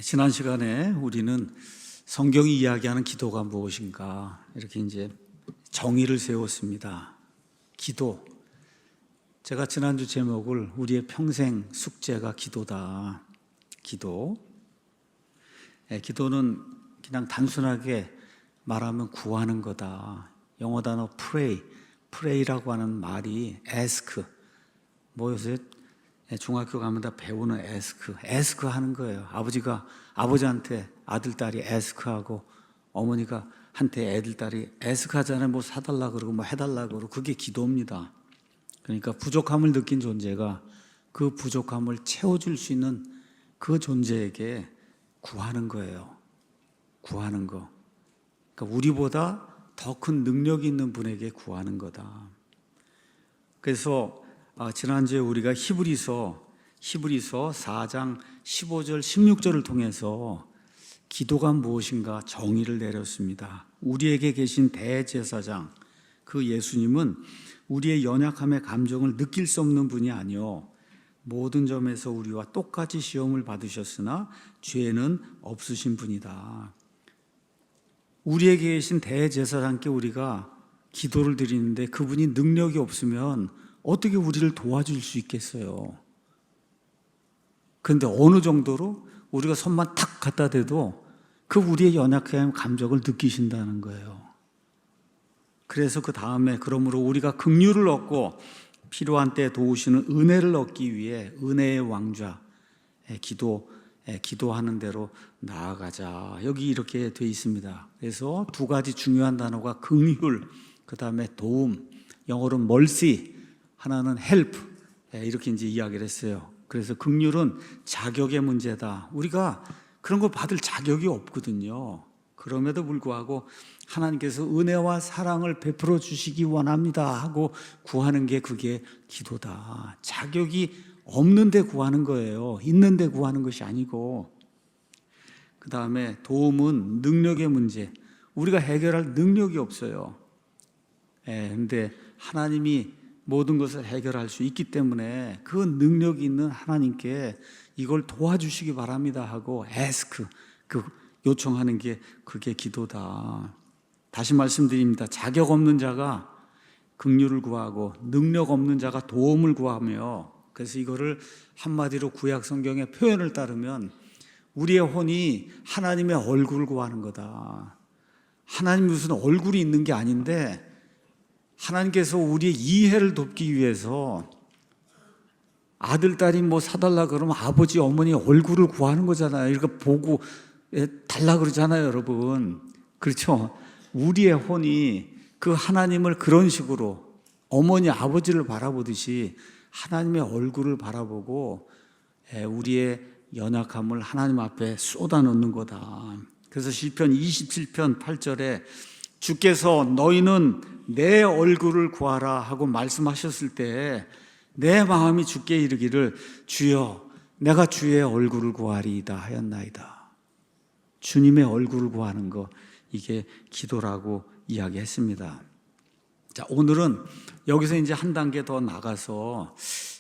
지난 시간에 우리는 성경이 이야기하는 기도가 무엇인가 이렇게 이제 정의를 세웠습니다. 기도. 제가 지난주 제목을 우리의 평생 숙제가 기도다. 기도. 기도는 그냥 단순하게 말하면 구하는 거다. 영어 단어 pray라고 하는 말이 ask. 뭐 요새 중학교 가면 다 배우는 ask 하는 거예요. 아버지가 아버지한테 아들 딸이 ask하고 어머니가 한테 애들 딸이 ask 하잖아요. 뭐 사달라 그러고 뭐 해달라 그러고 그게 기도입니다. 그러니까 부족함을 느낀 존재가 그 부족함을 채워줄 수 있는 그 존재에게 구하는 거예요. 구하는 거. 그러니까 우리보다 더 큰 능력이 있는 분에게 구하는 거다. 그래서 지난주에 우리가 히브리서 4장 15절 16절을 통해서 기도가 무엇인가 정의를 내렸습니다. 우리에게 계신 대제사장 그 예수님은 우리의 연약함의 감정을 느낄 수 없는 분이 아니요 모든 점에서 우리와 똑같이 시험을 받으셨으나 죄는 없으신 분이다. 우리에게 계신 대제사장께 우리가 기도를 드리는데 그분이 능력이 없으면 어떻게 우리를 도와줄 수 있겠어요? 그런데 어느 정도로 우리가 손만 탁 갖다 대도 그 우리의 연약함 감정을 느끼신다는 거예요. 그래서 그 다음에 그러므로 우리가 긍휼을 얻고 필요한 때에 도우시는 은혜를 얻기 위해 은혜의 왕좌 기도하는 대로 나아가자. 여기 이렇게 돼 있습니다. 그래서 두 가지 중요한 단어가 긍휼, 그 다음에 도움, 영어로 mercy, 하나는 help, 이렇게 이제 이야기를 했어요. 그래서 긍휼은 자격의 문제다. 우리가 그런 거 받을 자격이 없거든요. 그럼에도 불구하고 하나님께서 은혜와 사랑을 베풀어 주시기 원합니다 하고 구하는 게 그게 기도다. 자격이 없는데 구하는 거예요. 있는데 구하는 것이 아니고. 그 다음에 도움은 능력의 문제. 우리가 해결할 능력이 없어요. 근데 하나님이 모든 것을 해결할 수 있기 때문에 그 능력이 있는 하나님께 이걸 도와주시기 바랍니다 하고 ask, 요청하는 게 그게 기도다. 다시 말씀드립니다. 자격 없는 자가 긍휼을 구하고 능력 없는 자가 도움을 구하며, 그래서 이거를 한마디로 구약 성경의 표현을 따르면 우리의 혼이 하나님의 얼굴을 구하는 거다. 하나님 무슨 얼굴이 있는 게 아닌데 하나님께서 우리의 이해를 돕기 위해서 아들, 딸이 뭐 사달라 그러면 아버지, 어머니 얼굴을 구하는 거잖아요. 이렇게 보고 달라 그러잖아요, 여러분. 그렇죠? 우리의 혼이 그 하나님을 그런 식으로 어머니, 아버지를 바라보듯이 하나님의 얼굴을 바라보고 우리의 연약함을 하나님 앞에 쏟아놓는 거다. 그래서 시편 27편 8절에 주께서 너희는 내 얼굴을 구하라 하고 말씀하셨을 때 내 마음이 주께 이르기를 주여 내가 주의 얼굴을 구하리이다 하였나이다. 주님의 얼굴을 구하는 거, 이게 기도라고 이야기했습니다. 자, 오늘은 여기서 이제 한 단계 더 나가서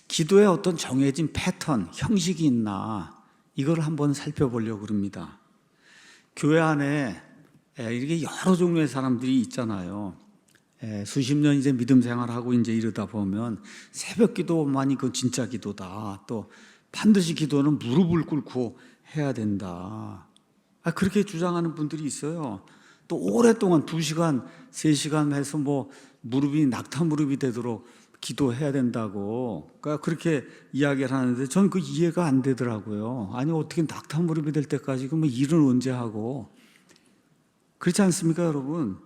기도에 어떤 정해진 패턴, 형식이 있나 이걸 한번 살펴보려고 합니다. 교회 안에 이렇게 여러 종류의 사람들이 있잖아요. 수십 년 이제 믿음 생활하고 이제 이러다 보면 새벽 기도만이 그 진짜 기도다. 또 반드시 기도는 무릎을 꿇고 해야 된다. 그렇게 주장하는 분들이 있어요. 또 오랫동안 2시간, 3시간 해서 뭐 무릎이 낙타 무릎이 되도록 기도해야 된다고. 그러니까 그렇게 이야기를 하는데 저는 그 이해가 안 되더라고요. 아니 어떻게 낙타 무릎이 될 때까지 그러면 일은 언제 하고? 그렇지 않습니까, 여러분?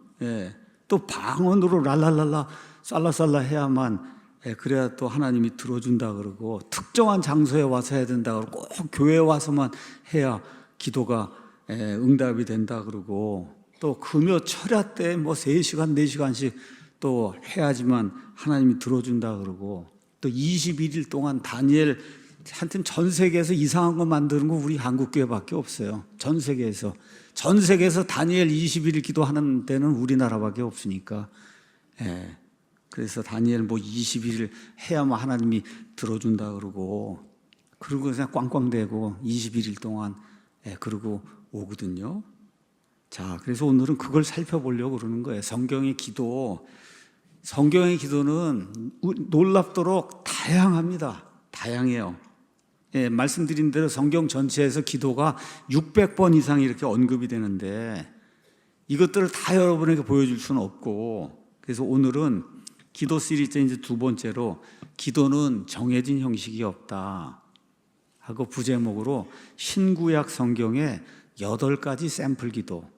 또 방언으로 랄랄랄라 살라살라 해야만 그래야 또 하나님이 들어준다 그러고, 특정한 장소에 와서 해야 된다 그러고, 꼭 교회에 와서만 해야 기도가 응답이 된다 그러고, 또 금요 철야 때 뭐 3시간 4시간씩 또 해야지만 하나님이 들어준다 그러고, 또 21일 동안 다니엘, 하여튼 전 세계에서 이상한 거 만드는 거 우리 한국교회밖에 없어요. 전 세계에서 다니엘 21일 기도하는 데는 우리나라밖에 없으니까. 그래서 다니엘 뭐 21일 해야만 하나님이 들어준다 그러고, 그러고 그냥 꽝꽝대고 21일 동안 그러고 오거든요. 자, 그래서 오늘은 그걸 살펴보려고 그러는 거예요. 성경의 기도는 놀랍도록 다양합니다. 다양해요. 말씀드린 대로 성경 전체에서 기도가 600번 이상 이렇게 언급이 되는데 이것들을 다 여러분에게 보여줄 수는 없고, 그래서 오늘은 기도 시리즈 이제 두 번째로 기도는 정해진 형식이 없다 하고 부제목으로 신구약 성경의 8가지 샘플 기도,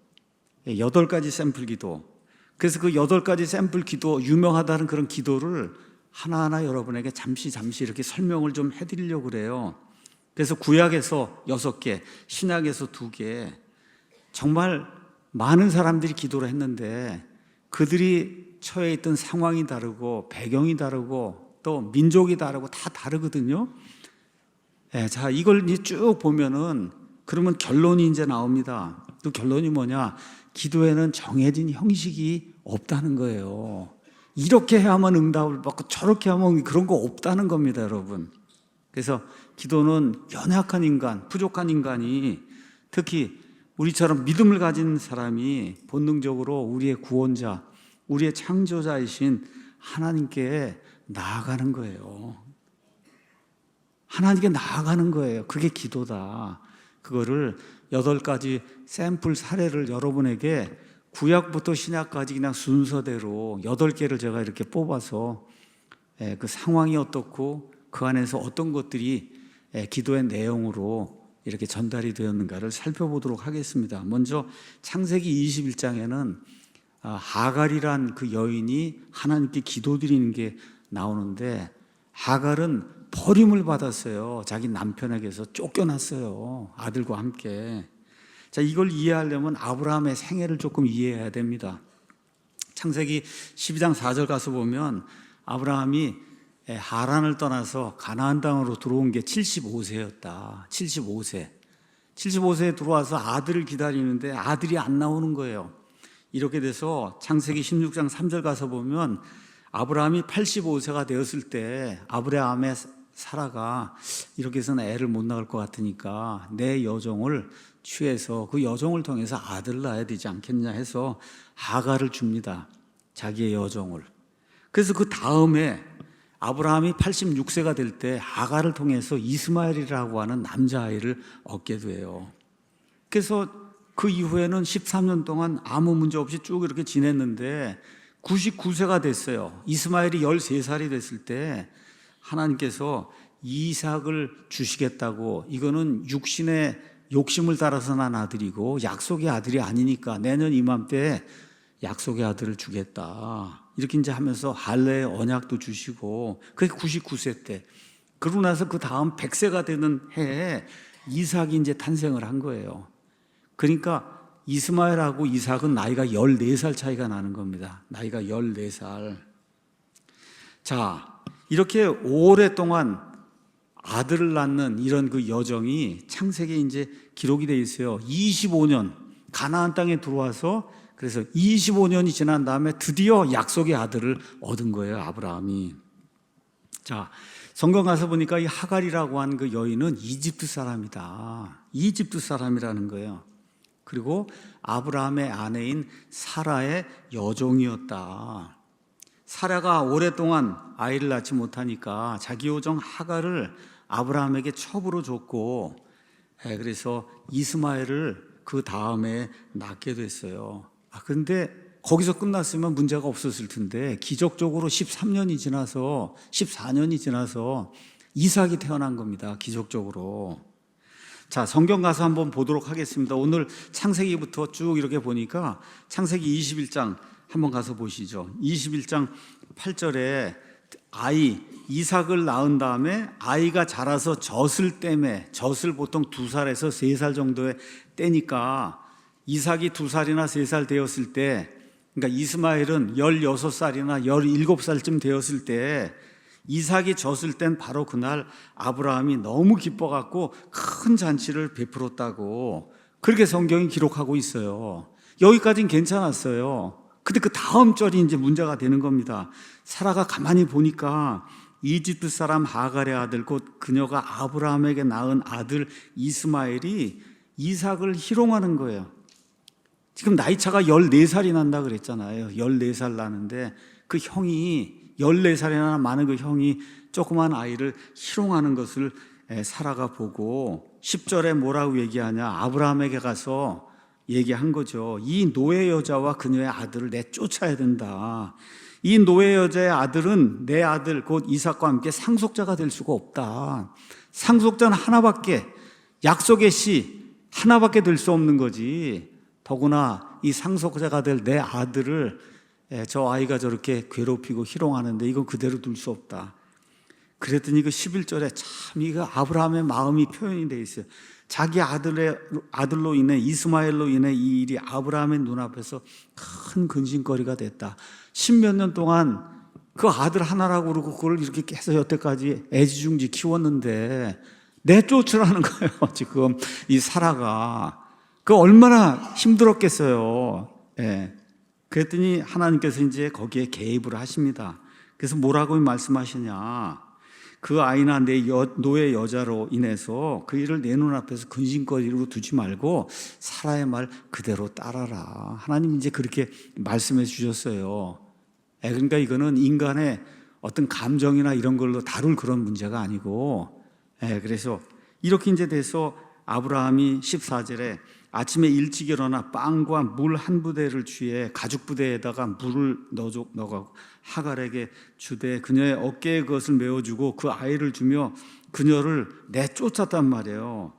8가지 샘플 기도. 그래서 그 8가지 샘플 기도, 유명하다는 그런 기도를 하나하나 여러분에게 잠시 이렇게 설명을 좀 해드리려고 그래요. 그래서 구약에서 6개, 신약에서 2개, 정말 많은 사람들이 기도를 했는데 그들이 처해 있던 상황이 다르고 배경이 다르고 또 민족이 다르고 다 다르거든요. 자, 이걸 이제 쭉 보면은 그러면 결론이 이제 나옵니다. 그 결론이 뭐냐? 기도에는 정해진 형식이 없다는 거예요. 이렇게 해야만 응답을 받고 저렇게 하면 그런 거 없다는 겁니다, 여러분. 그래서 기도는 연약한 인간, 부족한 인간이, 특히 우리처럼 믿음을 가진 사람이 본능적으로 우리의 구원자, 우리의 창조자이신 하나님께 나아가는 거예요. 하나님께 나아가는 거예요. 그게 기도다. 그거를 8가지 샘플 사례를 여러분에게 구약부터 신약까지 그냥 순서대로 8개를 제가 이렇게 뽑아서 그 상황이 어떻고 그 안에서 어떤 것들이 기도의 내용으로 이렇게 전달이 되었는가를 살펴보도록 하겠습니다. 먼저 창세기 21장에는 하갈이란 그 여인이 하나님께 기도드리는 게 나오는데, 하갈은 버림을 받았어요. 자기 남편에게서 쫓겨났어요. 아들과 함께. 자, 이걸 이해하려면 아브라함의 생애를 조금 이해해야 됩니다. 창세기 12장 4절 가서 보면 아브라함이 하란을 떠나서 가나안 땅으로 들어온 게 75세였다. 75세에 들어와서 아들을 기다리는데 아들이 안 나오는 거예요. 이렇게 돼서 창세기 16장 3절 가서 보면 아브라함이 85세가 되었을 때 아브라함의 사라가 이렇게 해서는 애를 못 낳을 것 같으니까 내 여종을 취해서 그 여종을 통해서 아들을 낳아야 되지 않겠냐 해서 하갈을 줍니다. 자기의 여종을. 그래서 그 다음에 아브라함이 86세가 될 때 하갈을 통해서 이스마엘이라고 하는 남자아이를 얻게 돼요. 그래서 그 이후에는 13년 동안 아무 문제 없이 쭉 이렇게 지냈는데 99세가 됐어요. 이스마엘이 13살이 됐을 때 하나님께서 이삭을 주시겠다고, 이거는 육신의 욕심을 따라서 난 아들이고 약속의 아들이 아니니까 내년 이맘때 약속의 아들을 주겠다, 이렇게 이제 하면서 할례의 언약도 주시고, 그게 99세 때. 그러고 나서 그 다음 100세가 되는 해에 이삭이 이제 탄생을 한 거예요. 그러니까 이스마엘하고 이삭은 나이가 14살 차이가 나는 겁니다. 나이가 14살. 자, 이렇게 오랫동안 아들을 낳는 이런 그 여정이 창세기에 이제 기록이 되어 있어요. 25년 가나안 땅에 들어와서, 그래서 25년이 지난 다음에 드디어 약속의 아들을 얻은 거예요, 아브라함이. 자, 성경 가서 보니까 이 하갈이라고 한 그 여인은 이집트 사람이다. 이집트 사람이라는 거예요. 그리고 아브라함의 아내인 사라의 여종이었다. 사라가 오랫동안 아이를 낳지 못하니까 자기 여종 하갈을 아브라함에게 첩으로 줬고, 그래서 이스마엘을 그 다음에 낳게 됐어요. 그런데 거기서 끝났으면 문제가 없었을 텐데 기적적으로 13년이 지나서 14년이 지나서 이삭이 태어난 겁니다. 기적적으로. 자, 성경 가서 한번 보도록 하겠습니다. 오늘 창세기부터 쭉 이렇게 보니까 창세기 21장 한번 가서 보시죠. 21장 8절에 이삭을 낳은 다음에 아이가 자라서 젖을 떼매, 젖을 보통 2살에서 3살 정도의 때니까 이삭이 2살이나 3살 되었을 때, 그러니까 이스마엘은 16살이나 17살쯤 되었을 때 이삭이 젖을 땐 바로 그날 아브라함이 너무 기뻐갖고 큰 잔치를 베풀었다고 그렇게 성경이 기록하고 있어요. 여기까지는 괜찮았어요. 근데 그 다음 절이 이제 문제가 되는 겁니다. 사라가 가만히 보니까 이집트 사람 하갈의 아들 곧 그녀가 아브라함에게 낳은 아들 이스마엘이 이삭을 희롱하는 거예요. 지금 나이 차가 14살이 난다 그랬잖아요. 14살 나는데 그 형이 14살이나 많은 그 형이 조그만 아이를 희롱하는 것을 사라가 보고 10절에 뭐라고 얘기하냐, 아브라함에게 가서 얘기한 거죠. 이 노예 여자와 그녀의 아들을 내쫓아야 된다. 이 노예 여자의 아들은 내 아들 곧 이삭과 함께 상속자가 될 수가 없다. 상속자는 하나밖에, 약속의 씨 하나밖에 될 수 없는 거지. 더구나 이 상속자가 될 내 아들을 저 아이가 저렇게 괴롭히고 희롱하는데 이건 그대로 둘 수 없다. 그랬더니 그 11절에 참 이거 아브라함의 마음이 표현이 되어 있어요. 자기 아들로 인해, 이스마엘로 인해 이 일이 아브라함의 눈앞에서 큰 근심거리가 됐다. 10몇 년 동안 그 아들 하나라고 그러고 그걸 이렇게 계속 여태까지 애지중지 키웠는데 내쫓으라는 거예요. 지금 이 사라가 그 얼마나 힘들었겠어요. 예. 그랬더니 하나님께서 이제 거기에 개입을 하십니다. 그래서 뭐라고 말씀하시냐, 그 아이나 내 노예 여자로 인해서 그 일을 내 눈앞에서 근심거리로 두지 말고 사라의 말 그대로 따라라. 하나님 이제 그렇게 말씀해 주셨어요. 그러니까 이거는 인간의 어떤 감정이나 이런 걸로 다룰 그런 문제가 아니고, 그래서 이렇게 이제 돼서 아브라함이 14절에 아침에 일찍 일어나 빵과 물 한 부대를 취해 가죽 부대에다가 물을 넣어가고 하갈에게 주되 그녀의 어깨에 그것을 메어주고 그 아이를 주며 그녀를 내쫓았단 말이에요.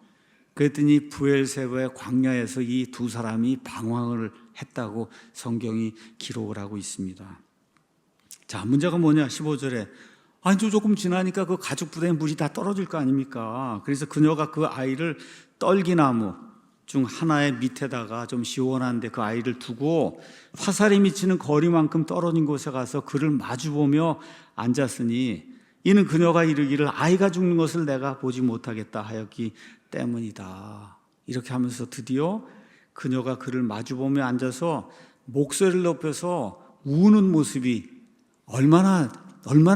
그랬더니 브엘세바의 광야에서 이 두 사람이 방황을 했다고 성경이 기록을 하고 있습니다. 자, 문제가 뭐냐? 15절에 아니 조금 지나니까 그 가죽 부대에 물이 다 떨어질 거 아닙니까? 그래서 그녀가 그 아이를 떨기나무 중 하나의 밑에다가 좀 시원한데 그 아이를 두고 화살이 미치는 거리만큼 떨어진 곳에 가서 그를 마주보며 앉았으니 이는 그녀가 이르기를 아이가 죽는 것을 내가 보지 못하겠다 하였기 때문이다. 이렇게 하면서 드디어 그녀가 그를 마주보며 앉아서 목소리를 높여서 우는 모습이 얼마나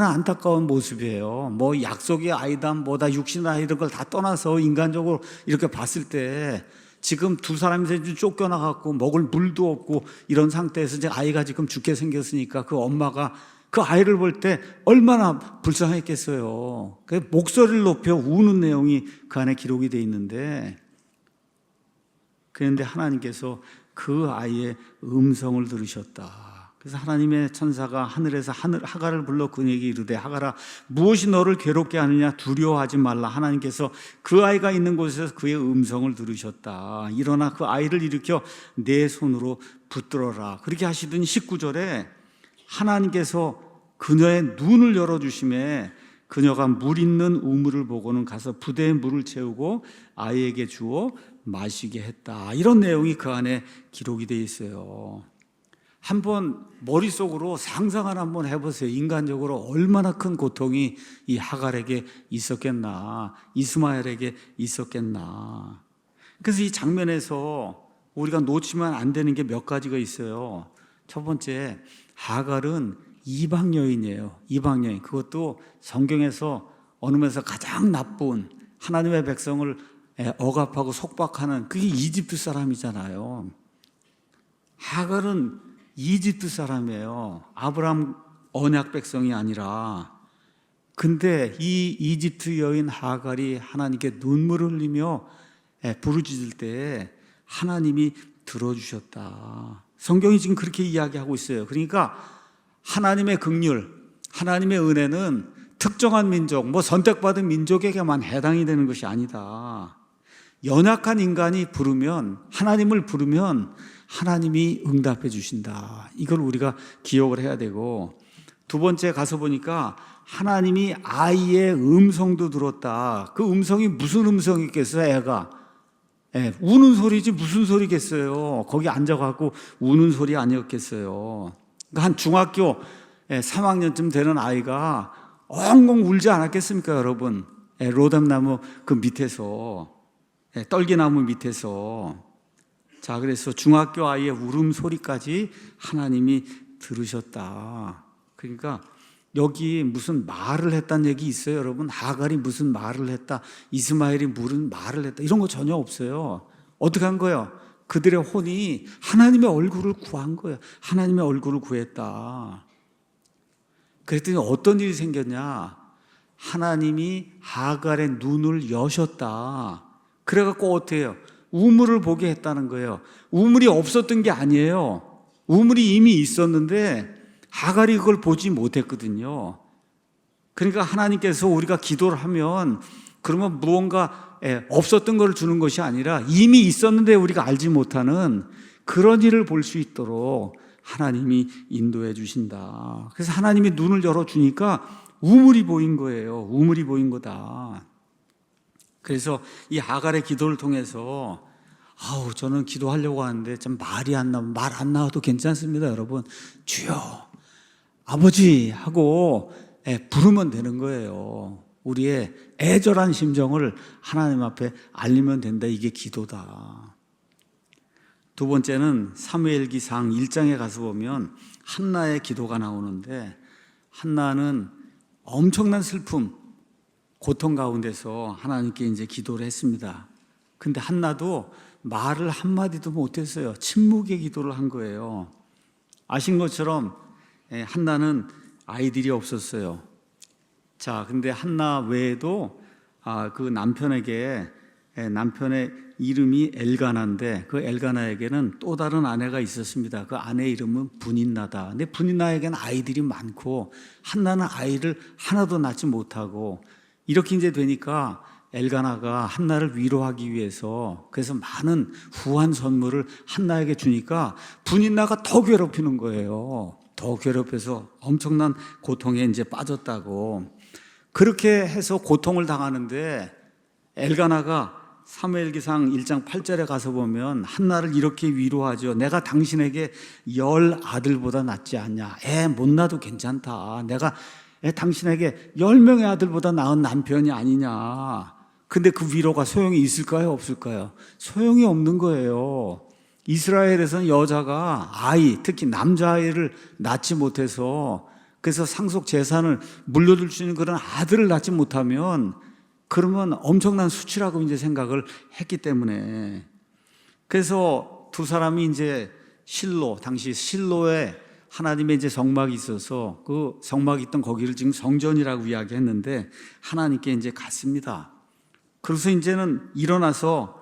안타까운 모습이에요. 뭐 약속의 아이다, 뭐다 육신 아이 이런 걸 다 떠나서 인간적으로 이렇게 봤을 때 지금 두 사람이 쫓겨나갖고 먹을 물도 없고 이런 상태에서 이제 아이가 지금 죽게 생겼으니까 그 엄마가 그 아이를 볼 때 얼마나 불쌍했겠어요. 그 목소리를 높여 우는 내용이 그 안에 기록이 되어 있는데, 그런데 하나님께서 그 아이의 음성을 들으셨다. 그래서 하나님의 천사가 하늘에서 하갈을 불러 그에게 이르되 하갈아 무엇이 너를 괴롭게 하느냐, 두려워하지 말라. 하나님께서 그 아이가 있는 곳에서 그의 음성을 들으셨다. 일어나 그 아이를 일으켜 내 손으로 붙들어라. 그렇게 하시더니 19절에 하나님께서 그녀의 눈을 열어주심에 그녀가 물 있는 우물을 보고는 가서 부대에 물을 채우고 아이에게 주어 마시게 했다. 이런 내용이 그 안에 기록이 되어 있어요. 한번 머릿속으로 상상을 한번 해보세요. 인간적으로 얼마나 큰 고통이 이 하갈에게 있었겠나, 이스마엘에게 있었겠나. 그래서 이 장면에서 우리가 놓치면 안 되는 게 몇 가지가 있어요. 첫 번째, 하갈은 이방 여인이에요. 이방 여인. 그것도 성경에서 어느 면에서 가장 나쁜 하나님의 백성을 억압하고 속박하는 그게 이집트 사람이잖아요. 하갈은 이집트 사람이에요. 아브라함 언약 백성이 아니라. 근데 이 이집트 여인 하갈이 하나님께 눈물을 흘리며 부르짖을 때 하나님이 들어주셨다. 성경이 지금 그렇게 이야기하고 있어요. 그러니까 하나님의 긍휼, 하나님의 은혜는 특정한 민족, 뭐 선택받은 민족에게만 해당이 되는 것이 아니다. 연약한 인간이 부르면, 하나님을 부르면 하나님이 응답해 주신다. 이걸 우리가 기억을 해야 되고, 두 번째 가서 보니까 하나님이 아이의 음성도 들었다. 그 음성이 무슨 음성이겠어요? 애가 우는 소리지 무슨 소리겠어요? 거기 앉아갖고 우는 소리 아니었겠어요? 한 중학교 3학년쯤 되는 아이가 엉엉 울지 않았겠습니까, 여러분? 로담나무 그 밑에서, 떨기나무 밑에서. 자, 그래서 중학교 아이의 울음소리까지 하나님이 들으셨다. 그러니까 여기 무슨 말을 했다는 얘기 있어요, 여러분? 하갈이 무슨 말을 했다, 이스마엘이 무슨 말을 했다, 이런 거 전혀 없어요. 어떻게 한 거예요? 그들의 혼이 하나님의 얼굴을 구한 거예요. 하나님의 얼굴을 구했다. 그랬더니 어떤 일이 생겼냐? 하나님이 하갈의 눈을 여셨다. 그래갖고 어떻게 해요? 우물을 보게 했다는 거예요. 우물이 없었던 게 아니에요. 우물이 이미 있었는데 하갈이 그걸 보지 못했거든요. 그러니까 하나님께서 우리가 기도를 하면 그러면 무언가 없었던 걸 주는 것이 아니라 이미 있었는데 우리가 알지 못하는 그런 일을 볼 수 있도록 하나님이 인도해 주신다. 그래서 하나님이 눈을 열어주니까 우물이 보인 거예요. 우물이 보인 거다. 그래서 이 하갈의 기도를 통해서 저는 기도하려고 하는데 참 말이 안 나오면 말 안 나와도 괜찮습니다, 여러분. 주여, 아버지 하고 부르면 되는 거예요. 우리의 애절한 심정을 하나님 앞에 알리면 된다. 이게 기도다. 두 번째는 사무엘기상 1장에 가서 보면 한나의 기도가 나오는데 한나는 엄청난 슬픔, 고통 가운데서 하나님께 이제 기도를 했습니다. 근데 한나도 말을 한마디도 못했어요. 침묵의 기도를 한 거예요. 아신 것처럼 한나는 아이들이 없었어요. 자, 근데 한나 외에도 그 남편에게 남편의 이름이 엘가나인데 그 엘가나에게는 또 다른 아내가 있었습니다. 그 아내의 이름은 분인나다. 근데 분인나에게는 아이들이 많고 한나는 아이를 하나도 낳지 못하고 이렇게 이제 되니까 엘가나가 한나를 위로하기 위해서 그래서 많은 후한 선물을 한나에게 주니까 분인나가 더 괴롭히는 거예요. 더 괴롭혀서 엄청난 고통에 이제 빠졌다고. 그렇게 해서 고통을 당하는데 엘가나가 사무엘기상 1장 8절에 가서 보면 한나를 이렇게 위로하죠. 내가 당신에게 10 아들보다 낫지 않냐. 애 못 낳아도 괜찮다. 내가 당신에게 10명의 아들보다 나은 남편이 아니냐. 근데 그 위로가 소용이 있을까요? 없을까요? 소용이 없는 거예요. 이스라엘에서는 여자가 아이, 특히 남자아이를 낳지 못해서 그래서 상속 재산을 물려줄 수 있는 그런 아들을 낳지 못하면 그러면 엄청난 수치라고 이제 생각을 했기 때문에 그래서 두 사람이 이제 실로, 당시 실로에 하나님의 이제 성막이 있어서 그 성막이 있던 거기를 지금 성전이라고 이야기했는데 하나님께 이제 갔습니다. 그래서 이제는 일어나서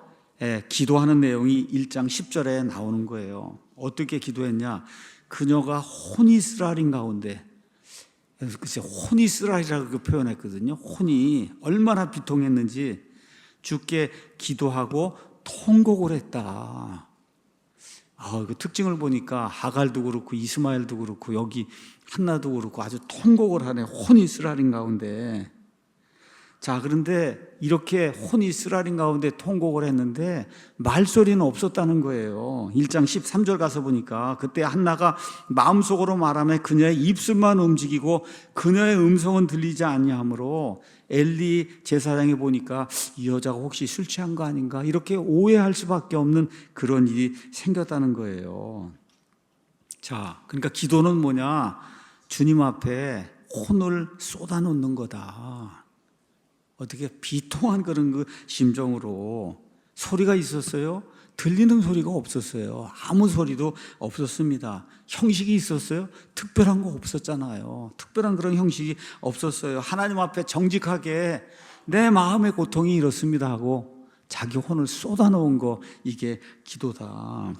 기도하는 내용이 1장 10절에 나오는 거예요. 어떻게 기도했냐? 그녀가 혼이스라엘 가운데, 글쎄 혼이스라엘이라고 표현했거든요. 혼이 얼마나 비통했는지 주께 기도하고 통곡을 했다. 그 특징을 보니까 하갈도 그렇고 이스마엘도 그렇고 여기 한나도 그렇고 아주 통곡을 하네. 혼이스라엘 가운데. 자, 그런데 이렇게 혼이스라엘 가운데 통곡을 했는데 말소리는 없었다는 거예요. 1장 13절 가서 보니까 그때 한나가 마음속으로 말하며 그녀의 입술만 움직이고 그녀의 음성은 들리지 아니하므로 엘리 제사장이 보니까 이 여자가 혹시 술 취한 거 아닌가 이렇게 오해할 수밖에 없는 그런 일이 생겼다는 거예요. 자, 그러니까 기도는 뭐냐? 주님 앞에 혼을 쏟아놓는 거다. 어떻게 비통한 그런 그 심정으로. 소리가 있었어요? 들리는 소리가 없었어요. 아무 소리도 없었습니다. 형식이 있었어요? 특별한 거 없었잖아요. 특별한 그런 형식이 없었어요. 하나님 앞에 정직하게 내 마음의 고통이 이렇습니다 하고 자기 혼을 쏟아놓은 거, 이게 기도다.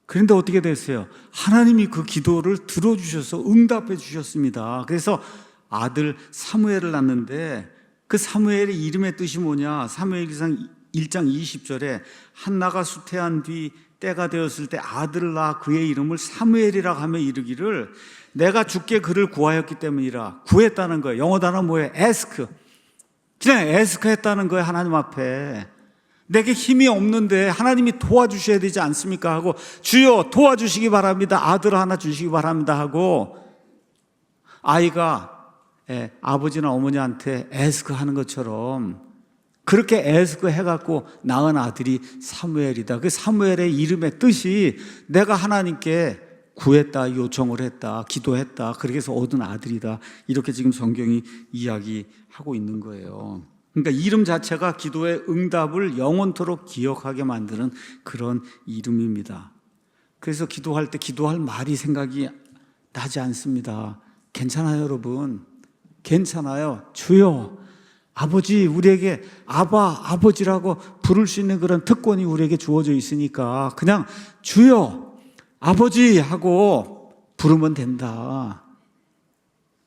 그런데 어떻게 됐어요? 하나님이 그 기도를 들어주셔서 응답해 주셨습니다. 그래서 아들 사무엘을 낳는데 그 사무엘의 이름의 뜻이 뭐냐? 사무엘기상 1장 20절에 한나가 수태한 뒤 때가 되었을 때 아들을 낳아 그의 이름을 사무엘이라고 하며 이르기를 내가 주께 그를 구하였기 때문이라. 구했다는 거예요. 영어 단어 뭐예요? ask. 그냥 ask 했다는 거예요. 하나님 앞에. 내게 힘이 없는데 하나님이 도와주셔야 되지 않습니까? 하고 주여 도와주시기 바랍니다. 아들 하나 주시기 바랍니다 하고 아이가 아버지나 어머니한테 에스크 하는 것처럼 그렇게 에스크 해갖고 낳은 아들이 사무엘이다. 그 사무엘의 이름의 뜻이 내가 하나님께 구했다, 요청을 했다, 기도했다, 그렇게 해서 얻은 아들이다. 이렇게 지금 성경이 이야기하고 있는 거예요. 그러니까 이름 자체가 기도의 응답을 영원토록 기억하게 만드는 그런 이름입니다. 그래서 기도할 때 기도할 말이 생각이 나지 않습니다. 괜찮아요, 여러분. 괜찮아요. 주여, 아버지, 우리에게 아버지라고 부를 수 있는 그런 특권이 우리에게 주어져 있으니까 그냥 주여, 아버지 하고 부르면 된다.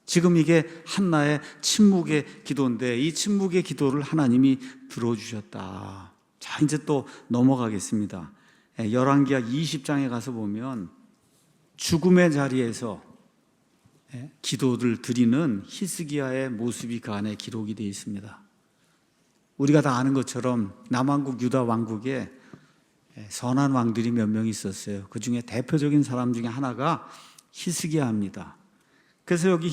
지금 이게 한나의 침묵의 기도인데 이 침묵의 기도를 하나님이 들어주셨다. 자, 이제 또 넘어가겠습니다. 열왕기하 20장에 가서 보면 죽음의 자리에서 기도를 드리는 히스기야의 모습이 그 안에 기록이 되어 있습니다. 우리가 다 아는 것처럼 남왕국 유다 왕국에 선한 왕들이 몇 명 있었어요. 그 중에 대표적인 사람 중에 하나가 히스기야입니다. 그래서 여기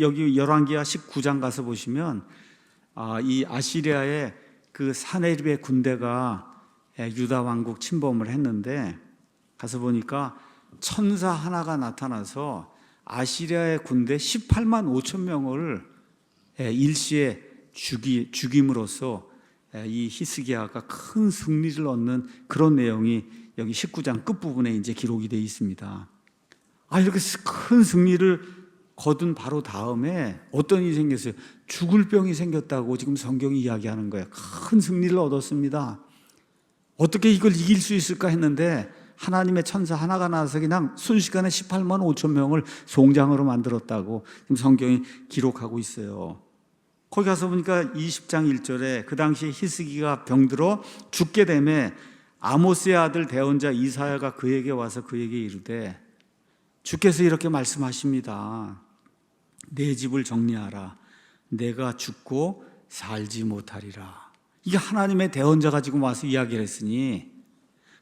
여기 열왕기하 19장 가서 보시면 이 아시리아의 그 사네립의 군대가 유다 왕국 침범을 했는데 가서 보니까 천사 하나가 나타나서 아시리아의 군대 18만 5천 명을 일시에 죽임으로써 이 히스기야가 큰 승리를 얻는 그런 내용이 여기 19장 끝부분에 이제 기록이 되어 있습니다. 이렇게 큰 승리를 거둔 바로 다음에 어떤 일이 생겼어요? 죽을 병이 생겼다고 지금 성경이 이야기하는 거예요. 큰 승리를 얻었습니다. 어떻게 이걸 이길 수 있을까 했는데 하나님의 천사 하나가 나와서 그냥 순식간에 18만 5천 명을 송장으로 만들었다고 지금 성경이 기록하고 있어요. 거기 가서 보니까 20장 1절에 그 당시에 히스기가 병들어 죽게 되매 아모스의 아들 대언자 이사야가 그에게 와서 그에게 이르되 주께서 이렇게 말씀하십니다. 내 집을 정리하라. 내가 죽고 살지 못하리라. 이게 하나님의 대언자가 지금 와서 이야기를 했으니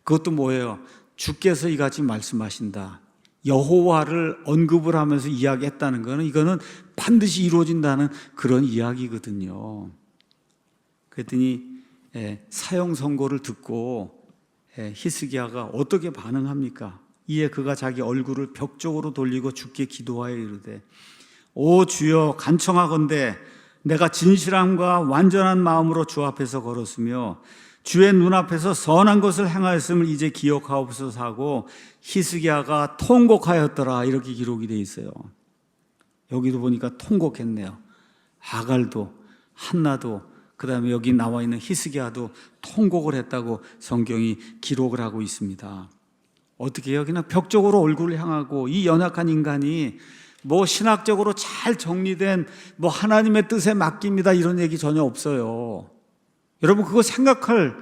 그것도 뭐예요? 주께서 이같이 말씀하신다. 여호와를 언급을 하면서 이야기했다는 것은 이거는 반드시 이루어진다는 그런 이야기거든요. 그랬더니 사형 선고를 듣고 히스기야가 어떻게 반응합니까? 이에 그가 자기 얼굴을 벽 쪽으로 돌리고 주께 기도하여 이르되 오 주여 간청하건대 내가 진실함과 완전한 마음으로 주 앞에서 걸었으며 주의 눈앞에서 선한 것을 행하였음을 이제 기억하옵소서 하고 히스기야가 통곡하였더라. 이렇게 기록이 되어 있어요. 여기도 보니까 통곡했네요. 하갈도 한나도 그 다음에 여기 나와 있는 히스기야도 통곡을 했다고 성경이 기록을 하고 있습니다. 어떻게 해요? 그냥 벽 쪽으로 얼굴을 향하고 이 연약한 인간이 뭐 신학적으로 잘 정리된 뭐 하나님의 뜻에 맡깁니다 이런 얘기 전혀 없어요. 여러분 그거 생각할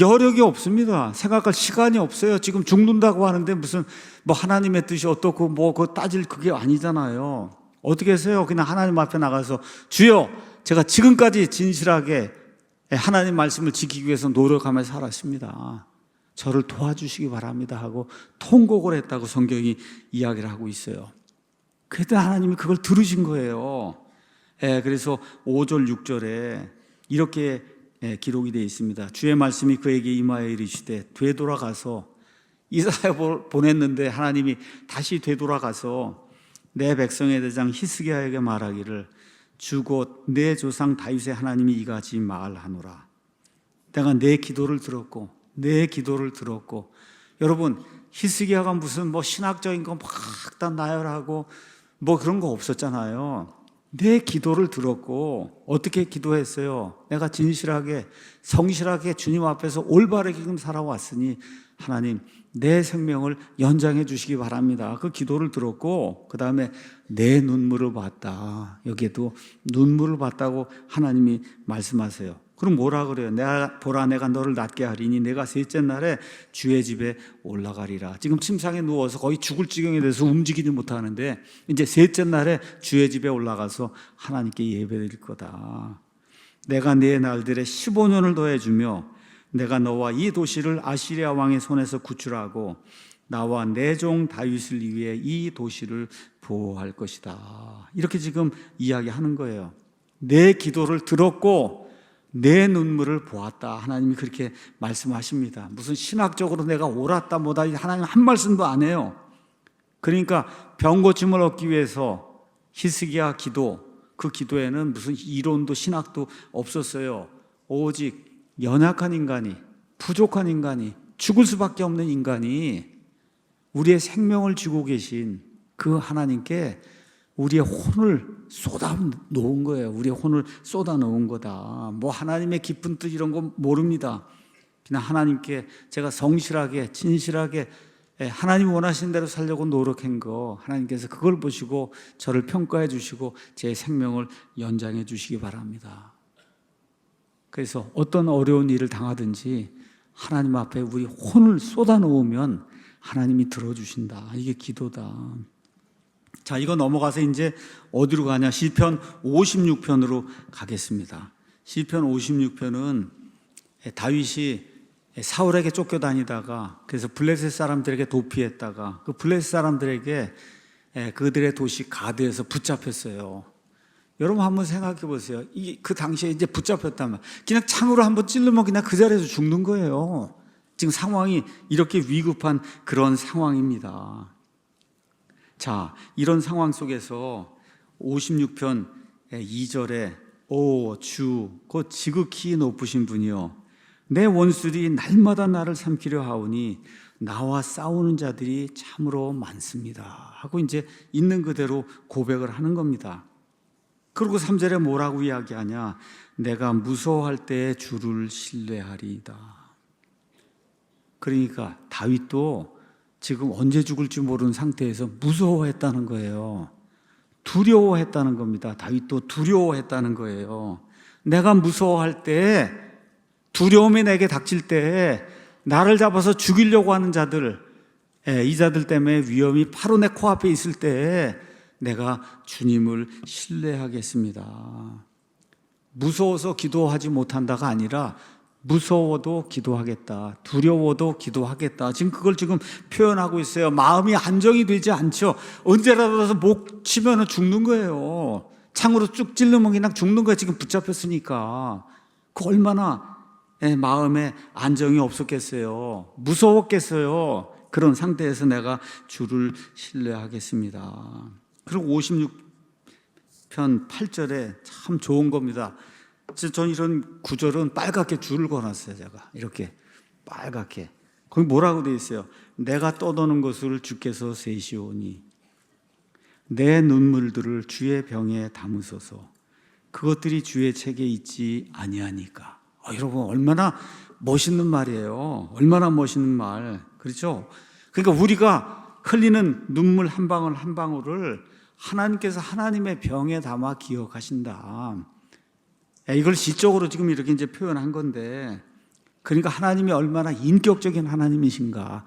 여력이 없습니다. 생각할 시간이 없어요. 지금 죽는다고 하는데 무슨 뭐 하나님의 뜻이 어떻고 뭐 그거 따질 그게 아니잖아요. 어떻게 하세요? 그냥 하나님 앞에 나가서 주여 제가 지금까지 진실하게 하나님 말씀을 지키기 위해서 노력하며 살았습니다. 저를 도와주시기 바랍니다 하고 통곡을 했다고 성경이 이야기를 하고 있어요. 그랬더니 하나님이 그걸 들으신 거예요. 그래서 5절 6절에 이렇게 기록이 되어 있습니다. 주의 말씀이 그에게 임하여 이르시되 되돌아가서 이사야 보냈는데 하나님이 다시 되돌아가서 내 백성의 대장 히스기야에게 말하기를 주 곧 내 조상 다윗의 하나님이 이같이 말하노라. 내가 내 기도를 들었고 여러분 히스기야가 무슨 뭐 신학적인 거 막 다 나열하고 뭐 그런 거 없었잖아요. 내 기도를 들었고 어떻게 기도했어요? 내가 진실하게 성실하게 주님 앞에서 올바르게 살아왔으니 하나님 내 생명을 연장해 주시기 바랍니다. 그 기도를 들었고 그 다음에 내 눈물을 봤다. 여기에도 눈물을 봤다고 하나님이 말씀하세요. 그럼 뭐라 그래요? 내가 너를 낫게 하리니 내가 셋째 날에 주의 집에 올라가리라. 지금 침상에 누워서 거의 죽을 지경에 대해서 움직이지 못하는데 이제 셋째 날에 주의 집에 올라가서 하나님께 예배드릴 거다. 내가 네 날들에 15년을 더해주며 내가 너와 이 도시를 아시리아 왕의 손에서 구출하고 나와 내 종 다윗을 위해 이 도시를 보호할 것이다. 이렇게 지금 이야기하는 거예요. 내 기도를 들었고 내 눈물을 보았다. 하나님이 그렇게 말씀하십니다. 무슨 신학적으로 내가 옳았다 뭐다 하나님 한 말씀도 안 해요. 그러니까 병고침을 얻기 위해서 히스기야 기도 그 기도에는 무슨 이론도 신학도 없었어요. 오직 연약한 인간이, 부족한 인간이, 죽을 수밖에 없는 인간이 우리의 생명을 주고 계신 그 하나님께 우리의 혼을 쏟아 놓은 거예요. 우리의 혼을 쏟아 놓은 거다. 뭐 하나님의 깊은 뜻 이런 거 모릅니다. 그냥 하나님께 제가 성실하게 진실하게 하나님 원하시는 대로 살려고 노력한 거, 하나님께서 그걸 보시고 저를 평가해 주시고 제 생명을 연장해 주시기 바랍니다. 그래서 어떤 어려운 일을 당하든지 하나님 앞에 우리 혼을 쏟아 놓으면 하나님이 들어주신다. 이게 기도다. 자, 이거 넘어가서 이제 어디로 가냐? 시편 56편으로 가겠습니다. 시편 56편은 다윗이 사울에게 쫓겨다니다가 그래서 블레셋 사람들에게 도피했다가 그 블레셋 사람들에게 그들의 도시 가드에서 붙잡혔어요. 여러분 한번 생각해 보세요. 그 당시에 이제 붙잡혔다면 그냥 창으로 한번 찔르면 그냥 그 자리에서 죽는 거예요. 지금 상황이 이렇게 위급한 그런 상황입니다. 자, 이런 상황 속에서 56편 2절에 오 주 곧 지극히 높으신 분이요 내 원수들이 날마다 나를 삼키려 하오니 나와 싸우는 자들이 참으로 많습니다 하고 이제 있는 그대로 고백을 하는 겁니다. 그리고 3절에 뭐라고 이야기하냐? 내가 무서워할 때에 주를 신뢰하리이다. 그러니까 다윗도 지금 언제 죽을지 모르는 상태에서 무서워했다는 거예요. 두려워했다는 겁니다. 다윗도 두려워했다는 거예요. 내가 무서워할 때, 두려움이 내게 닥칠 때 나를 잡아서 죽이려고 하는 자들, 이 자들 때문에 위험이 바로 내 코앞에 있을 때 내가 주님을 신뢰하겠습니다. 무서워서 기도하지 못한다가 아니라 무서워도 기도하겠다, 두려워도 기도하겠다. 지금 그걸 지금 표현하고 있어요. 마음이 안정이 되지 않죠. 언제라도 목 치면 죽는 거예요. 창으로 쭉 찔르면 그냥 죽는 거예요. 지금 붙잡혔으니까. 그 얼마나 마음에 안정이 없었겠어요. 무서웠겠어요. 그런 상태에서 내가 주를 신뢰하겠습니다. 그리고 56편 8절에 참 좋은 겁니다. 저는 이런 구절은 빨갛게 줄을 걸었어요. 제가 이렇게 빨갛게. 거기 뭐라고 되어 있어요? 내가 떠도는 것을 주께서 세시오니 내 눈물들을 주의 병에 담으소서. 그것들이 주의 책에 있지 아니하니까. 여러분 얼마나 멋있는 말이에요. 얼마나 멋있는 말. 그렇죠? 그러니까 우리가 흘리는 눈물 한 방울 한 방울을 하나님께서 하나님의 병에 담아 기억하신다. 이걸 시적으로 지금 이렇게 이제 표현한 건데, 그러니까 하나님이 얼마나 인격적인 하나님이신가.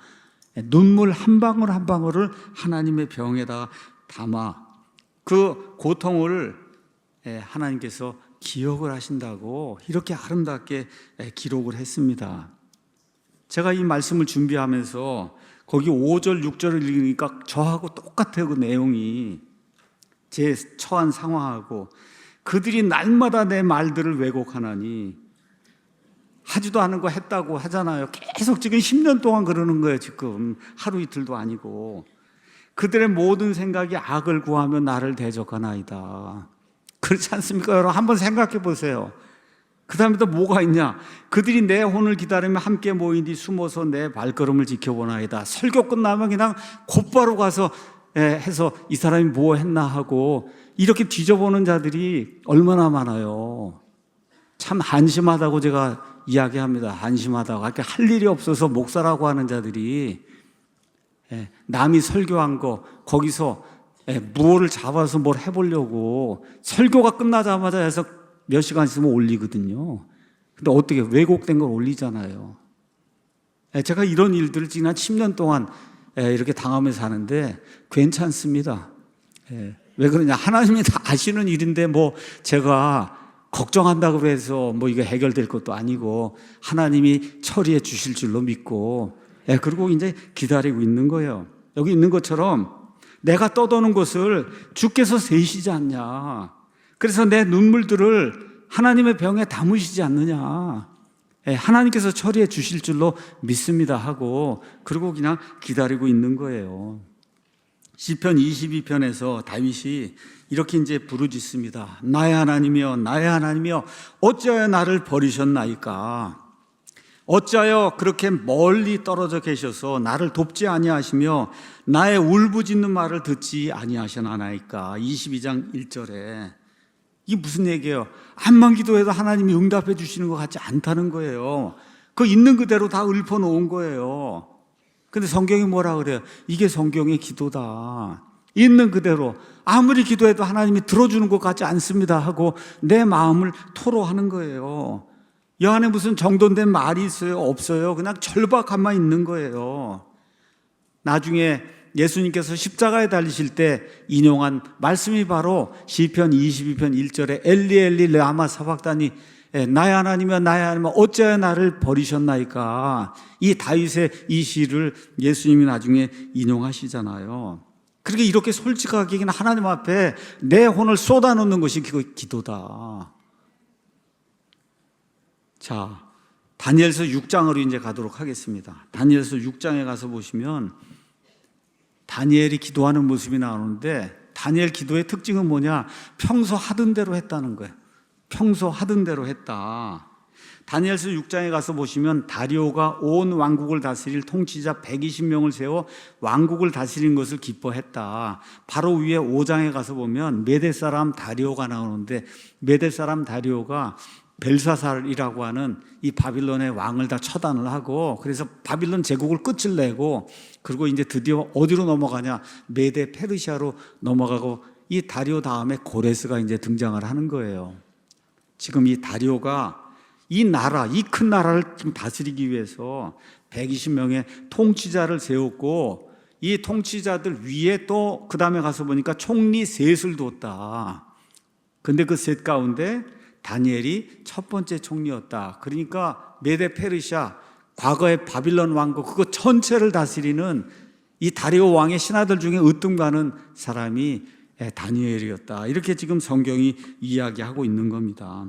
눈물 한 방울 한 방울을 하나님의 병에다 담아 그 고통을 하나님께서 기억을 하신다고 이렇게 아름답게 기록을 했습니다. 제가 이 말씀을 준비하면서 거기 5절, 6절을 읽으니까 저하고 똑같아요. 그 내용이 제 처한 상황하고 그들이 날마다 내 말들을 왜곡하나니 하지도 않은 거 했다고 하잖아요. 계속 지금 10년 동안 그러는 거예요. 지금 하루 이틀도 아니고 그들의 모든 생각이 악을 구하며 나를 대적하나이다. 그렇지 않습니까? 여러분 한번 생각해 보세요. 그 다음에 또 뭐가 있냐? 그들이 내 혼을 기다리며 함께 모이니 숨어서 내 발걸음을 지켜보나이다. 설교 끝나면 그냥 곧바로 가서 해서 이 사람이 뭐 했나 하고 이렇게 뒤져보는 자들이 얼마나 많아요. 참 한심하다고 제가 이야기합니다. 한심하다고. 이렇게 할 일이 없어서 목사라고 하는 자들이 남이 설교한 거 거기서 무엇을 잡아서 뭘 해보려고 설교가 끝나자마자 해서 몇 시간 있으면 올리거든요. 근데 어떻게 왜곡된 걸 올리잖아요. 제가 이런 일들을 지난 10년 동안 이렇게 당하면서 사는데 괜찮습니다. 왜 그러냐? 하나님이 다 아시는 일인데 뭐 제가 걱정한다고 해서 뭐 이거 해결될 것도 아니고 하나님이 처리해 주실 줄로 믿고 그리고 이제 기다리고 있는 거예요. 여기 있는 것처럼 내가 떠도는 것을 주께서 세시지 않냐. 그래서 내 눈물들을 하나님의 병에 담으시지 않느냐. 하나님께서 처리해 주실 줄로 믿습니다 하고 그리고 그냥 기다리고 있는 거예요. 시편 22편에서 다윗이 이렇게 이제 부르짖습니다. 나의 하나님이여, 나의 하나님이여, 어찌하여 나를 버리셨나이까? 어찌하여 그렇게 멀리 떨어져 계셔서 나를 돕지 아니하시며 나의 울부짖는 말을 듣지 아니하시나이까? 22장 1절에 이게 무슨 얘기예요? 암만 기도해도 하나님이 응답해 주시는 것 같지 않다는 거예요. 그 있는 그대로 다 읊어놓은 거예요. 근데 성경이 뭐라 그래요? 이게 성경의 기도다. 있는 그대로 아무리 기도해도 하나님이 들어주는 것 같지 않습니다 하고 내 마음을 토로하는 거예요. 이 안에 무슨 정돈된 말이 있어요? 없어요. 그냥 절박함만 있는 거예요. 나중에 예수님께서 십자가에 달리실 때 인용한 말씀이 바로 시편 22편 1절에 엘리 엘리 레마 사박다니, 나의 하나님이여 나의 하나님이여 어찌하여 나를 버리셨나이까? 이 다윗의 이 시를 예수님이 나중에 인용하시잖아요. 그렇게 이렇게 솔직하게 하나님 앞에 내 혼을 쏟아놓는 것이 기도다. 자, 다니엘서 6장으로 이제 가도록 하겠습니다. 다니엘서 6장에 가서 보시면 다니엘이 기도하는 모습이 나오는데, 다니엘 기도의 특징은 뭐냐? 평소 하던 대로 했다는 거예요. 평소 하던 대로 했다. 다니엘서 6장에 가서 보시면 다리오가 온 왕국을 다스릴 통치자 120명을 세워 왕국을 다스린 것을 기뻐했다. 바로 위에 5장에 가서 보면 메대 사람 다리오가 나오는데, 메대 사람 다리오가 벨사살이라고 하는 이 바빌론의 왕을 다 처단을 하고, 그래서 바빌론 제국을 끝을 내고, 그리고 이제 드디어 어디로 넘어가냐? 메대 페르시아로 넘어가고, 이 다리오 다음에 고레스가 이제 등장을 하는 거예요. 지금 이 다리오가 이 나라, 이 큰 나라를 지금 다스리기 위해서 120명의 통치자를 세웠고, 이 통치자들 위에 또 그 다음에 가서 보니까 총리 셋을 뒀다. 근데 그 셋 가운데 다니엘이 첫 번째 총리였다. 그러니까 메데 페르시아, 과거의 바빌론 왕국 그거 전체를 다스리는 이 다리오 왕의 신하들 중에 으뜸가는 사람이 다니엘이었다. 이렇게 지금 성경이 이야기하고 있는 겁니다.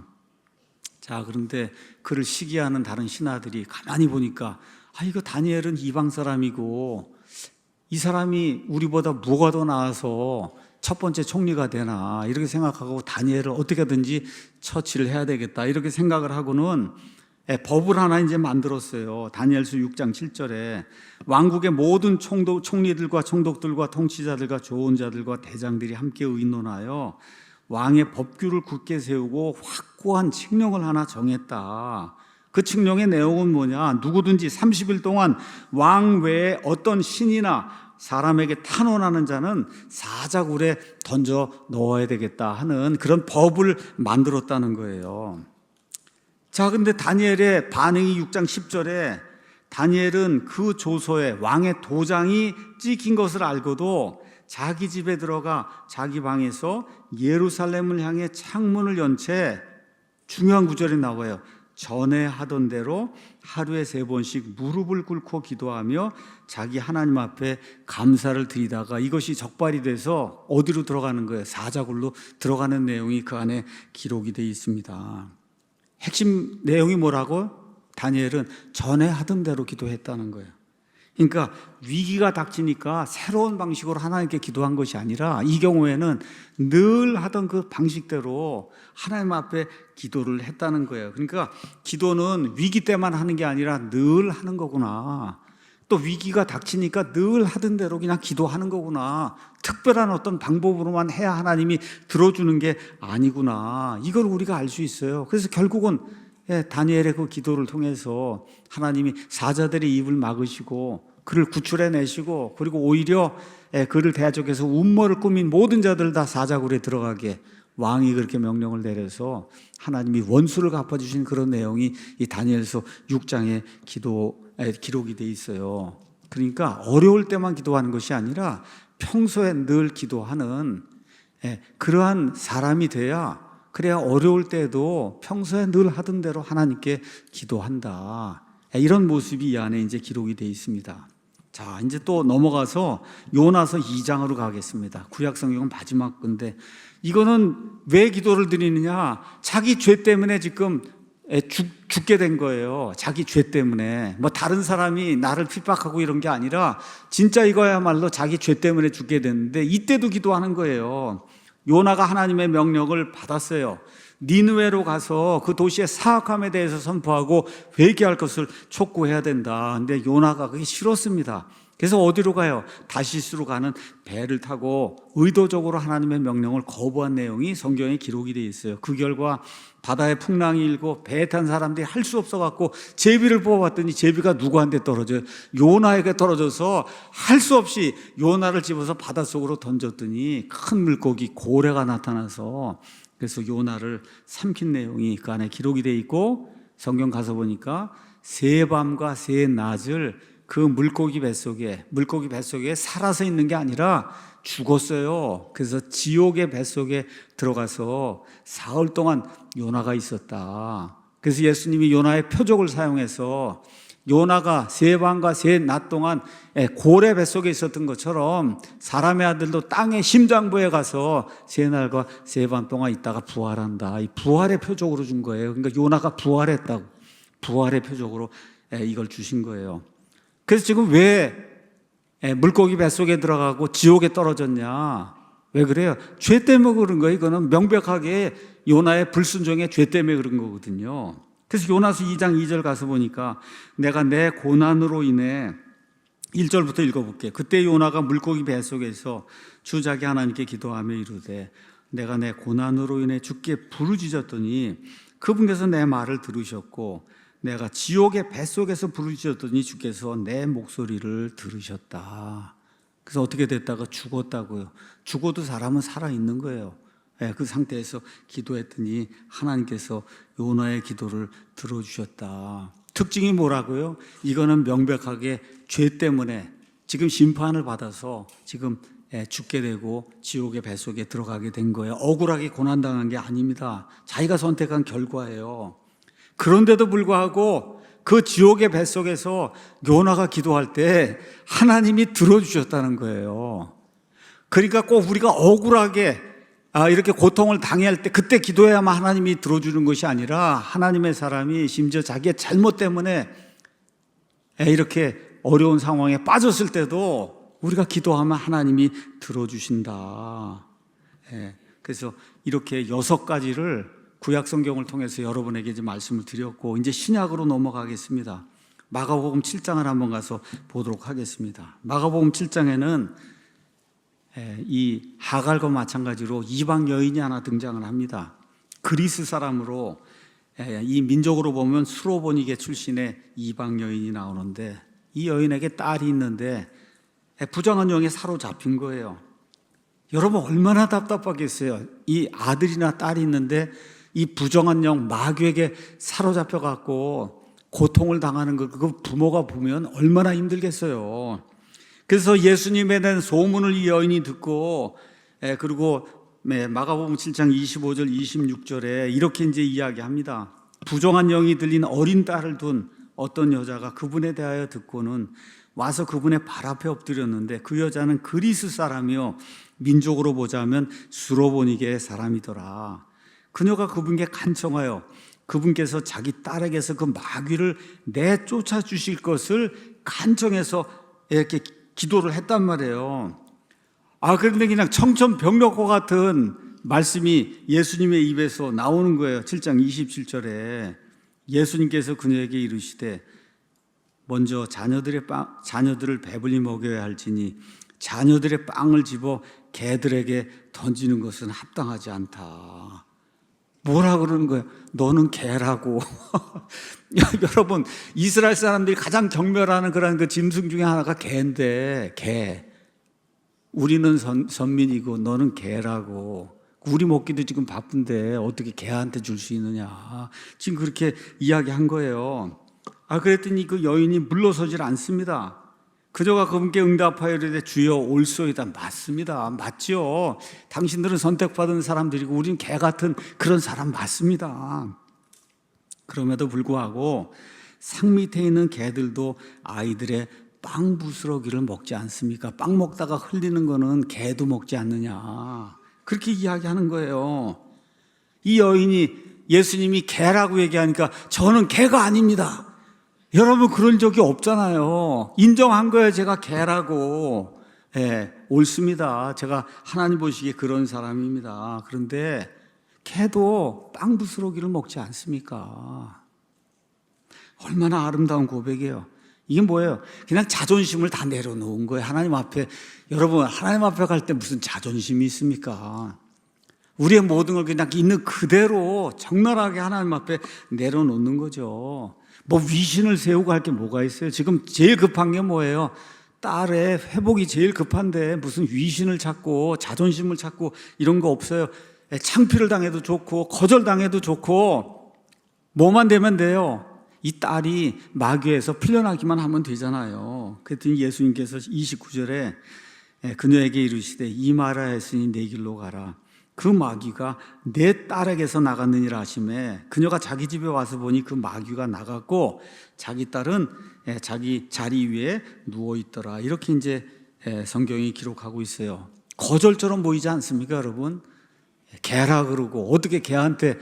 자, 그런데 그를 시기하는 다른 신하들이 가만히 보니까, 이거 다니엘은 이방 사람이고 이 사람이 우리보다 뭐가 더 나아서 첫 번째 총리가 되나, 이렇게 생각하고 다니엘을 어떻게든지 처치를 해야 되겠다 이렇게 생각을 하고는 법을 하나 이제 만들었어요. 다니엘서 6장 7절에 왕국의 모든 총리들과 총독들과 통치자들과 조언자들과 대장들이 함께 의논하여 왕의 법규를 굳게 세우고 확고한 칙령을 하나 정했다. 그 칙령의 내용은 뭐냐? 누구든지 30일 동안 왕 외에 어떤 신이나 사람에게 탄원하는 자는 사자굴에 던져 넣어야 되겠다 하는 그런 법을 만들었다는 거예요. 자, 근데 다니엘의 반응이 6장 10절에 다니엘은 그 조서에 왕의 도장이 찍힌 것을 알고도 자기 집에 들어가 자기 방에서 예루살렘을 향해 창문을 연 채, 중요한 구절이 나와요. 전에 하던 대로 하루에 3번씩 무릎을 꿇고 기도하며 자기 하나님 앞에 감사를 드리다가 이것이 적발이 돼서 어디로 들어가는 거예요? 사자굴로 들어가는 내용이 그 안에 기록이 되어 있습니다. 핵심 내용이 뭐라고? 다니엘은 전에 하던 대로 기도했다는 거예요. 그러니까 위기가 닥치니까 새로운 방식으로 하나님께 기도한 것이 아니라 이 경우에는 늘 하던 그 방식대로 하나님 앞에 기도를 했다는 거예요. 그러니까 기도는 위기 때만 하는 게 아니라 늘 하는 거구나. 또 위기가 닥치니까 늘 하던 대로 그냥 기도하는 거구나. 특별한 어떤 방법으로만 해야 하나님이 들어주는 게 아니구나. 이걸 우리가 알 수 있어요. 그래서 결국은 다니엘의 그 기도를 통해서 하나님이 사자들의 입을 막으시고 그를 구출해내시고, 그리고 오히려 그를 대적해서 음모를 꾸민 모든 자들 다 사자굴에 들어가게 왕이 그렇게 명령을 내려서 하나님이 원수를 갚아주신 그런 내용이 이 다니엘서 6장에 기록이 돼 있어요. 그러니까 어려울 때만 기도하는 것이 아니라 평소에 늘 기도하는 그러한 사람이 돼야, 그래야 어려울 때도 평소에 늘 하던 대로 하나님께 기도한다. 이런 모습이 이 안에 이제 기록이 되어 있습니다. 자, 이제 또 넘어가서 요나서 2장으로 가겠습니다. 구약 성경은 마지막 건데, 이거는 왜 기도를 드리느냐? 자기 죄 때문에 지금 죽게 된 거예요. 자기 죄 때문에. 뭐 다른 사람이 나를 핍박하고 이런 게 아니라 진짜 이거야말로 자기 죄 때문에 죽게 됐는데 이때도 기도하는 거예요. 요나가 하나님의 명령을 받았어요. 니느웨로 가서 그 도시의 사악함에 대해서 선포하고 회개할 것을 촉구해야 된다. 근데 요나가 그게 싫었습니다. 그래서 어디로 가요? 다시스로 가는 배를 타고 의도적으로 하나님의 명령을 거부한 내용이 성경에 기록이 되어 있어요. 그 결과 바다에 풍랑이 일고 배에 탄 사람들이 할 수 없어갖고 제비를 뽑아봤더니 제비가 누구한테 떨어져요? 요나에게 떨어져서 할 수 없이 요나를 집어서 바닷속으로 던졌더니 큰 물고기 고래가 나타나서 그래서 요나를 삼킨 내용이 그 안에 기록이 되어 있고, 성경 가서 보니까 세 밤과 세 낮을 그 물고기 뱃속에 살아서 있는 게 아니라 죽었어요. 그래서 지옥의 뱃속에 들어가서 사흘 동안 요나가 있었다. 그래서 예수님이 요나의 표적을 사용해서 요나가 세 밤과 세 낮 동안 고래 뱃속에 있었던 것처럼 사람의 아들도 땅의 심장부에 가서 세 날과 세 밤 동안 있다가 부활한다. 이 부활의 표적으로 준 거예요. 그러니까 요나가 부활했다고, 부활의 표적으로 이걸 주신 거예요. 그래서 지금 왜 물고기 뱃속에 들어가고 지옥에 떨어졌냐? 왜 그래요? 죄 때문에 그런 거예요. 이거는 명백하게 요나의 불순종의 죄 때문에 그런 거거든요. 그래서 요나서 2장 2절 가서 보니까 내가 내 고난으로 인해 1절부터 읽어볼게요. 그때 요나가 물고기 뱃속에서 주 자기 하나님께 기도하며 이르되 내가 내 고난으로 인해 주께 부르짖었더니 그분께서 내 말을 들으셨고 내가 지옥의 뱃속에서 부르짖었더니 주께서 내 목소리를 들으셨다. 그래서 어떻게 됐다가 죽었다고요. 죽어도 사람은 살아있는 거예요. 그 상태에서 기도했더니 하나님께서 요나의 기도를 들어주셨다. 특징이 뭐라고요? 이거는 명백하게 죄 때문에 지금 심판을 받아서 지금 죽게 되고 지옥의 뱃속에 들어가게 된 거예요. 억울하게 고난당한 게 아닙니다. 자기가 선택한 결과예요. 그런데도 불구하고 그 지옥의 뱃속에서 요나가 기도할 때 하나님이 들어주셨다는 거예요. 그러니까 꼭 우리가 억울하게 이렇게 고통을 당해할 때 그때 기도해야만 하나님이 들어주는 것이 아니라 하나님의 사람이 심지어 자기의 잘못 때문에 이렇게 어려운 상황에 빠졌을 때도 우리가 기도하면 하나님이 들어주신다. 그래서 이렇게 6가지를 구약 성경을 통해서 여러분에게 이제 말씀을 드렸고, 이제 신약으로 넘어가겠습니다. 마가복음 7장을 한번 가서 보도록 하겠습니다. 마가복음 7장에는 이 하갈과 마찬가지로 이방 여인이 하나 등장을 합니다. 그리스 사람으로 이 민족으로 보면 수로보니게 출신의 이방 여인이 나오는데, 이 여인에게 딸이 있는데 부정한 영에 사로잡힌 거예요. 여러분 얼마나 답답하겠어요. 이 아들이나 딸이 있는데 이 부정한 영 마귀에게 사로잡혀 갖고 고통을 당하는 거, 그 부모가 보면 얼마나 힘들겠어요. 그래서 예수님에 대한 소문을 이 여인이 듣고, 그리고 마가복음 7장 25절 26절에 이렇게 이제 이야기합니다. 부정한 영이 들린 어린 딸을 둔 어떤 여자가 그분에 대하여 듣고는 와서 그분의 발 앞에 엎드렸는데 그 여자는 그리스 사람이요 민족으로 보자면 수로보니게의 사람이더라. 그녀가 그분께 간청하여 그분께서 자기 딸에게서 그 마귀를 내쫓아 주실 것을 간청해서 이렇게 기도를 했단 말이에요. 그런데 그냥 청천벽력과 같은 말씀이 예수님의 입에서 나오는 거예요. 7장 27절에 예수님께서 그녀에게 이르시되 먼저 자녀들을 배불리 먹여야 할지니 자녀들의 빵을 집어 개들에게 던지는 것은 합당하지 않다. 뭐라 그러는 거예요? 너는 개라고. 여러분, 이스라엘 사람들이 가장 경멸하는 그런 그 짐승 중에 하나가 개인데, 개. 우리는 선민이고 너는 개라고. 우리 먹기도 지금 바쁜데 어떻게 개한테 줄 수 있느냐. 지금 그렇게 이야기한 거예요. 그랬더니 그 여인이 물러서질 않습니다. 그녀가 그분께 응답하여 이르되 주여 올소이다. 맞습니다. 맞죠. 당신들은 선택받은 사람들이고 우리는 개 같은 그런 사람 맞습니다. 그럼에도 불구하고 상 밑에 있는 개들도 아이들의 빵 부스러기를 먹지 않습니까? 빵 먹다가 흘리는 거는 개도 먹지 않느냐. 그렇게 이야기하는 거예요. 이 여인이 예수님이 개라고 얘기하니까 저는 개가 아닙니다. 여러분 그런 적이 없잖아요. 인정한 거예요. 제가 개라고. 예, 옳습니다. 제가 하나님 보시기에 그런 사람입니다. 그런데 개도 빵 부스러기를 먹지 않습니까? 얼마나 아름다운 고백이에요. 이게 뭐예요? 그냥 자존심을 다 내려놓은 거예요. 하나님 앞에. 여러분 하나님 앞에 갈 때 무슨 자존심이 있습니까? 우리의 모든 걸 그냥 있는 그대로 적나라하게 하나님 앞에 내려놓는 거죠. 뭐 위신을 세우고 할 게 뭐가 있어요? 지금 제일 급한 게 뭐예요? 딸의 회복이 제일 급한데 무슨 위신을 찾고 자존심을 찾고 이런 거 없어요. 창피를 당해도 좋고 거절당해도 좋고 뭐만 되면 돼요. 이 딸이 마귀에서 풀려나기만 하면 되잖아요. 그랬더니 예수님께서 29절에 그녀에게 이르시되 이 말을 했으니 내 길로 가라. 그 마귀가 내 딸에게서 나갔느니라 하시매 그녀가 자기 집에 와서 보니 그 마귀가 나갔고 자기 딸은 자기 자리 위에 누워 있더라. 이렇게 이제 성경이 기록하고 있어요. 거절처럼 보이지 않습니까, 여러분? 개라 그러고 어떻게 개한테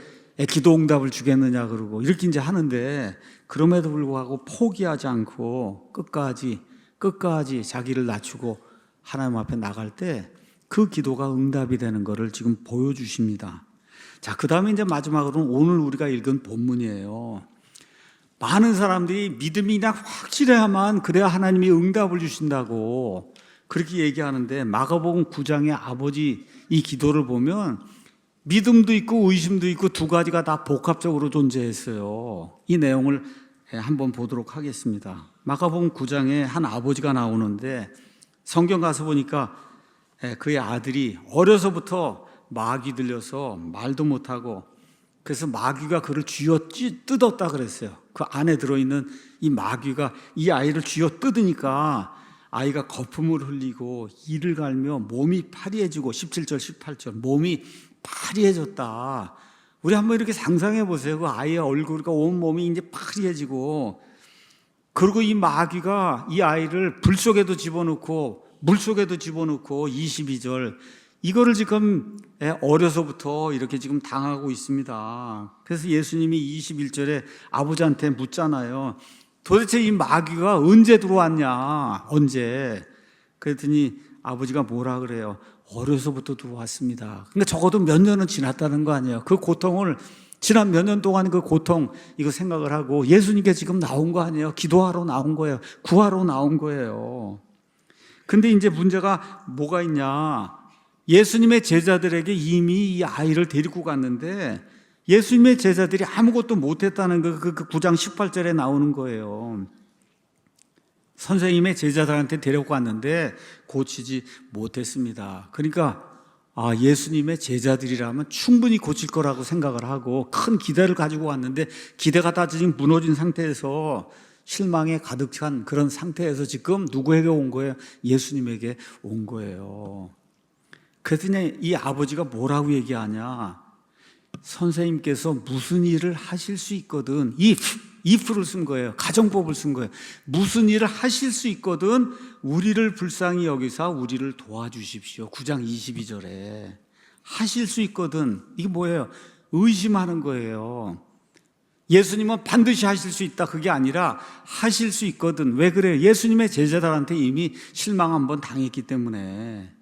기도 응답을 주겠느냐 그러고 이렇게 이제 하는데 그럼에도 불구하고 포기하지 않고 끝까지 자기를 낮추고 하나님 앞에 나갈 때 그 기도가 응답이 되는 것을 지금 보여주십니다. 자, 그 다음에 이제 마지막으로는 오늘 우리가 읽은 본문이에요. 많은 사람들이 믿음이 그냥 확실해야만 그래야 하나님이 응답을 주신다고 그렇게 얘기하는데 마가복음 9장의 아버지 이 기도를 보면 믿음도 있고 의심도 있고 두 가지가 다 복합적으로 존재했어요. 이 내용을 한번 보도록 하겠습니다. 마가복음 9장에 한 아버지가 나오는데 성경 가서 보니까 그의 아들이 어려서부터 마귀 들려서 말도 못하고 그래서 마귀가 그를 쥐어 뜯었다 그랬어요. 그 안에 들어있는 이 마귀가 이 아이를 쥐어 뜯으니까 아이가 거품을 흘리고 이를 갈며 몸이 파리해지고 17절 18절 몸이 파리해졌다. 우리 한번 이렇게 상상해 보세요. 그 아이의 얼굴과 온몸이 이제 파리해지고 그리고 이 마귀가 이 아이를 불 속에도 집어넣고 물 속에도 집어넣고 22절 이거를 지금 어려서부터 이렇게 지금 당하고 있습니다. 그래서 예수님이 21절에 아버지한테 묻잖아요. 도대체 이 마귀가 언제 들어왔냐? 언제? 그랬더니 아버지가 뭐라 그래요? 어려서부터 들어왔습니다. 그러니까 적어도 몇 년은 지났다는 거 아니에요. 그 고통을 지난 몇 년 동안 그 고통 이거 생각을 하고 예수님께 지금 나온 거 아니에요. 기도하러 나온 거예요. 구하러 나온 거예요. 근데 이제 문제가 뭐가 있냐? 예수님의 제자들에게 이미 이 아이를 데리고 갔는데 예수님의 제자들이 아무것도 못했다는 거 그 9장 18절에 나오는 거예요. 선생님의 제자들한테 데리고 갔는데 고치지 못했습니다. 그러니까 예수님의 제자들이라면 충분히 고칠 거라고 생각을 하고 큰 기대를 가지고 왔는데 기대가 다 지금 무너진 상태에서 실망에 가득 찬 그런 상태에서 지금 누구에게 온 거예요? 예수님에게 온 거예요. 그랬더니 이 아버지가 뭐라고 얘기하냐? 선생님께서 무슨 일을 하실 수 있거든. if를 쓴 거예요. 가정법을 쓴 거예요. 무슨 일을 하실 수 있거든 우리를 불쌍히 여기사 우리를 도와주십시오. 9장 22절에 하실 수 있거든. 이게 뭐예요? 의심하는 거예요. 예수님은 반드시 하실 수 있다 그게 아니라 하실 수 있거든. 왜 그래요? 예수님의 제자들한테 이미 실망 한번 당했기 때문에.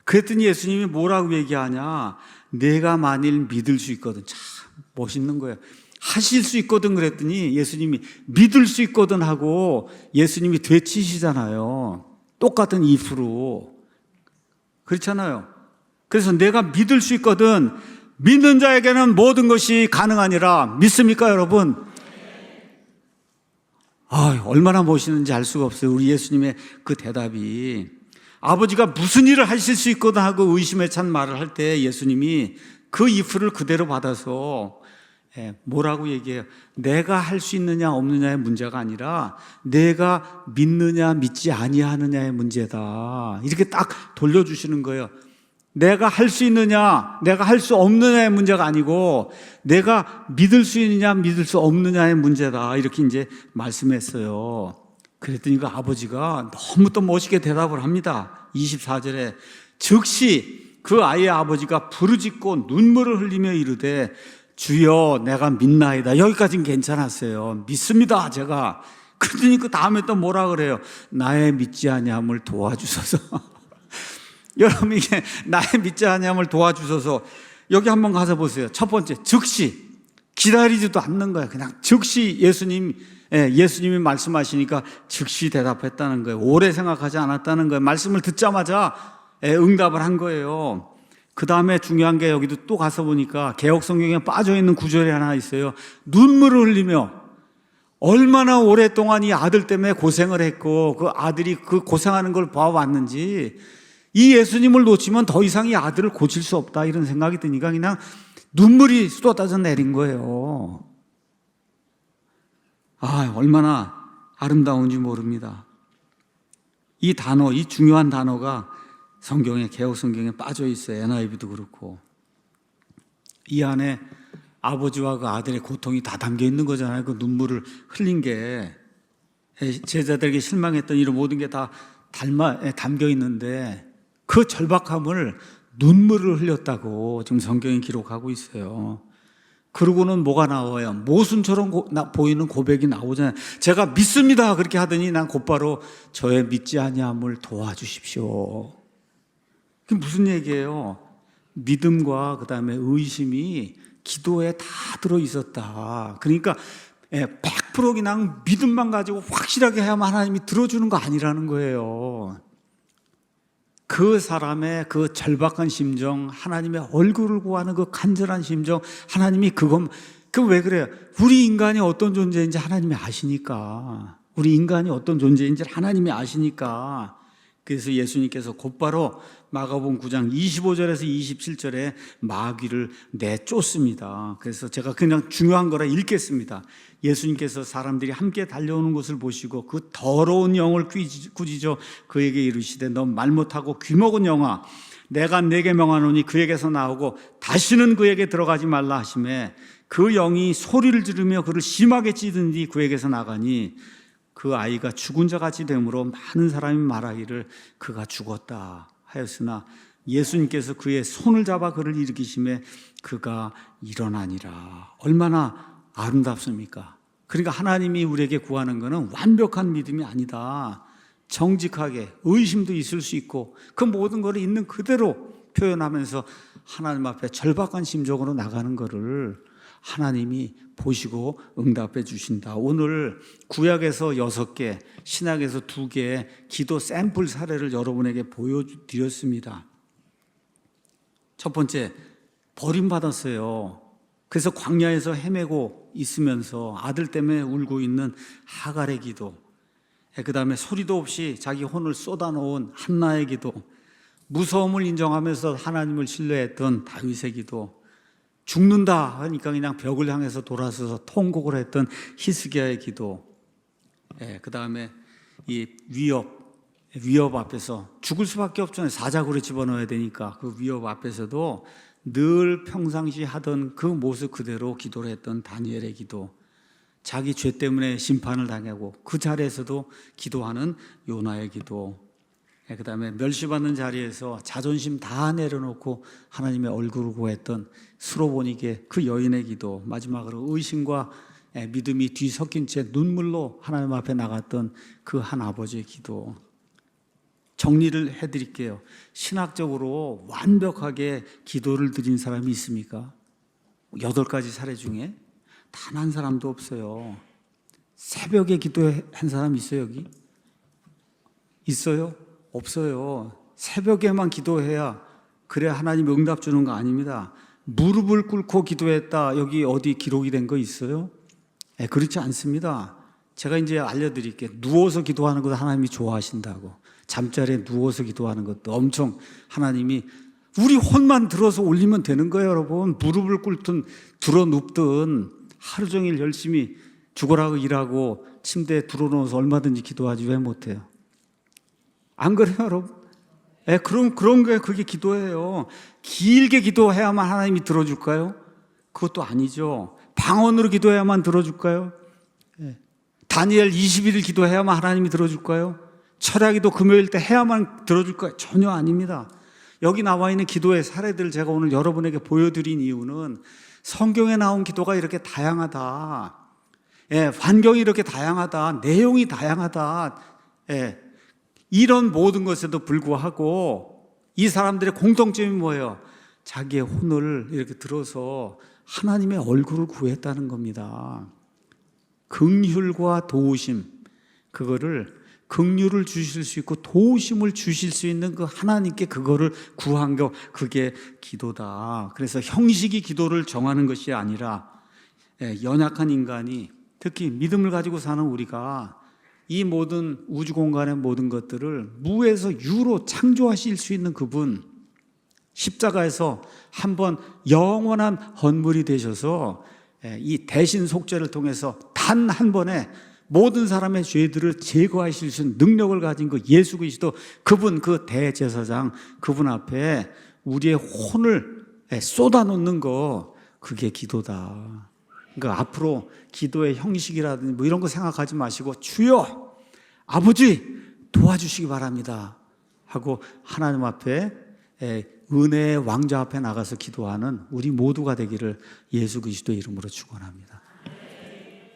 그랬더니 예수님이 뭐라고 얘기하냐? 내가 만일 믿을 수 있거든. 참 멋있는 거예요. 하실 수 있거든 그랬더니 예수님이 믿을 수 있거든 하고 예수님이 되치시잖아요. 똑같은 if로. 그렇잖아요. 그래서 내가 믿을 수 있거든. 믿는 자에게는 모든 것이 가능하니라. 믿습니까 여러분? 얼마나 멋있는지 알 수가 없어요. 우리 예수님의 그 대답이. 아버지가 무슨 일을 하실 수 있거든 하고 의심에 찬 말을 할 때 예수님이 그 if를 그대로 받아서 뭐라고 얘기해요? 내가 할 수 있느냐 없느냐의 문제가 아니라 내가 믿느냐 믿지 아니하느냐의 문제다. 이렇게 딱 돌려주시는 거예요. 내가 할 수 있느냐 내가 할 수 없느냐의 문제가 아니고 내가 믿을 수 있느냐 믿을 수 없느냐의 문제다. 이렇게 이제 말씀했어요. 그랬더니 그 아버지가 너무 또 멋있게 대답을 합니다. 24절에 즉시 그 아이의 아버지가 부르짖고 눈물을 흘리며 이르되 주여 내가 믿나이다. 여기까지는 괜찮았어요. 믿습니다 제가. 그러더니 그 다음에 또 뭐라 그래요? 나의 믿지 아니함을 도와주소서. 여러분, 이게 나의 믿지 아니함을 도와주소서. 여기 한번 가서 보세요. 첫 번째, 즉시. 기다리지도 않는 거예요. 그냥 즉시 예수님이 말씀하시니까 즉시 대답했다는 거예요. 오래 생각하지 않았다는 거예요. 말씀을 듣자마자 응답을 한 거예요. 그 다음에 중요한 게 여기도 또 가서 보니까 개역성경에 빠져있는 구절이 하나 있어요. 눈물을 흘리며 얼마나 오랫동안 이 아들 때문에 고생을 했고 그 아들이 그 고생하는 걸 봐왔는지 이 예수님을 놓치면 더 이상 이 아들을 고칠 수 없다 이런 생각이 드니까 그냥 눈물이 쏟아져 내린 거예요. 아, 얼마나 아름다운지 모릅니다. 이 단어, 이 중요한 단어가 성경에, 개역성경에 빠져 있어요. NIV도 그렇고. 이 안에 아버지와 그 아들의 고통이 다 담겨 있는 거잖아요. 그 눈물을 흘린 게 제자들에게 실망했던 이런 모든 게 다 담겨 있는데 그 절박함을 눈물을 흘렸다고 지금 성경이 기록하고 있어요. 그러고는 뭐가 나와요? 모순처럼 보이는 고백이 나오잖아요. 제가 믿습니다 그렇게 하더니 난 곧바로 저의 믿지 아니함을 도와주십시오. 그게 무슨 얘기예요? 믿음과 그 다음에 의심이 기도에 다 들어있었다. 그러니까 100% 그냥 믿음만 가지고 확실하게 해야만 하나님이 들어주는 거 아니라는 거예요. 그 사람의 그 절박한 심정, 하나님의 얼굴을 구하는 그 간절한 심정, 하나님이 왜 그래요? 우리 인간이 어떤 존재인지 하나님이 아시니까. 우리 인간이 어떤 존재인지 하나님이 아시니까. 그래서 예수님께서 곧바로 마가복음 9장 25절에서 27절에 마귀를 내쫓습니다. 그래서 제가 그냥 중요한 거라 읽겠습니다. 예수님께서 사람들이 함께 달려오는 것을 보시고 그 더러운 영을 꾸짖어 그에게 이르시되 너 말 못하고 귀 먹은 영아 내가 네게 명하노니 그에게서 나오고 다시는 그에게 들어가지 말라 하시매 그 영이 소리를 지르며 그를 심하게 찌든 뒤 그에게서 나가니 그 아이가 죽은 자같이 되므로 많은 사람이 말하기를 그가 죽었다 하였으나 예수님께서 그의 손을 잡아 그를 일으키심에 그가 일어나니라. 얼마나 아름답습니까? 그러니까 하나님이 우리에게 구하는 것은 완벽한 믿음이 아니다. 정직하게 의심도 있을 수 있고 그 모든 것을 있는 그대로 표현하면서 하나님 앞에 절박한 심정으로 나가는 것을 하나님이 보시고 응답해 주신다. 오늘 구약에서 6개, 신약에서 2개의 기도 샘플 사례를 여러분에게 보여드렸습니다. 첫 번째, 버림받았어요. 그래서 광야에서 헤매고 있으면서 아들 때문에 울고 있는 하갈의 기도, 그 다음에 소리도 없이 자기 혼을 쏟아놓은 한나의 기도, 무서움을 인정하면서 하나님을 신뢰했던 다윗의 기도, 죽는다 하니까 그냥 벽을 향해서 돌아서서 통곡을 했던 히스기야의 기도, 그 다음에 이 위협 앞에서 죽을 수밖에 없잖아요. 사자굴에 집어넣어야 되니까 그 위협 앞에서도 늘 평상시 하던 그 모습 그대로 기도를 했던 다니엘의 기도, 자기 죄 때문에 심판을 당하고 그 자리에서도 기도하는 요나의 기도, 그 다음에 멸시받는 자리에서 자존심 다 내려놓고 하나님의 얼굴을 구했던 스로보니게 그 여인의 기도, 마지막으로 의심과 믿음이 뒤섞인 채 눈물로 하나님 앞에 나갔던 그 한 아버지의 기도. 정리를 해드릴게요. 신학적으로 완벽하게 기도를 드린 사람이 있습니까? 8가지 사례 중에 단 한 사람도 없어요. 새벽에 기도한 사람 있어요, 여기? 있어요? 없어요. 새벽에만 기도해야 그래야 하나님이 응답 주는 거 아닙니다. 무릎을 꿇고 기도했다, 여기 어디 기록이 된 거 있어요? 그렇지 않습니다. 제가 이제 알려드릴게요. 누워서 기도하는 것도 하나님이 좋아하신다고. 잠자리에 누워서 기도하는 것도 엄청 하나님이, 우리 혼만 들어서 올리면 되는 거예요, 여러분. 무릎을 꿇든 들어 눕든 하루 종일 열심히 죽어라고 일하고 침대에 들어놓아서 얼마든지 기도하지 왜 못해요? 안 그래요, 여러분? 그런 게 그게 기도예요. 길게 기도해야만 하나님이 들어줄까요? 그것도 아니죠. 방언으로 기도해야만 들어줄까요? 다니엘 21일 기도해야만 하나님이 들어줄까요? 철야기도 금요일 때 해야만 들어줄까요? 전혀 아닙니다. 여기 나와 있는 기도의 사례들을 제가 오늘 여러분에게 보여드린 이유는 성경에 나온 기도가 이렇게 다양하다. 환경이 이렇게 다양하다. 내용이 다양하다. 이런 모든 것에도 불구하고 이 사람들의 공통점이 뭐예요? 자기의 혼을 이렇게 들어서 하나님의 얼굴을 구했다는 겁니다. 긍휼과 도우심, 그거를 긍휼을 주실 수 있고 도우심을 주실 수 있는 그 하나님께 그거를 구한 거, 그게 기도다. 그래서 형식이 기도를 정하는 것이 아니라 연약한 인간이, 특히 믿음을 가지고 사는 우리가 이 모든 우주 공간의 모든 것들을 무에서 유로 창조하실 수 있는 그분, 십자가에서 한번 영원한 헌물이 되셔서 이 대신 속죄를 통해서 단 한 번에 모든 사람의 죄들을 제거하실 수 있는 능력을 가진 그 예수 그리스도, 그분, 그 대제사장, 그분 앞에 우리의 혼을 쏟아놓는 거, 그게 기도다. 그러니까 앞으로 기도의 형식이라든지 뭐 이런 거 생각하지 마시고 주여 아버지 도와주시기 바랍니다 하고 하나님 앞에 은혜의 왕자 앞에 나가서 기도하는 우리 모두가 되기를 예수 그리스도의 이름으로 축원합니다.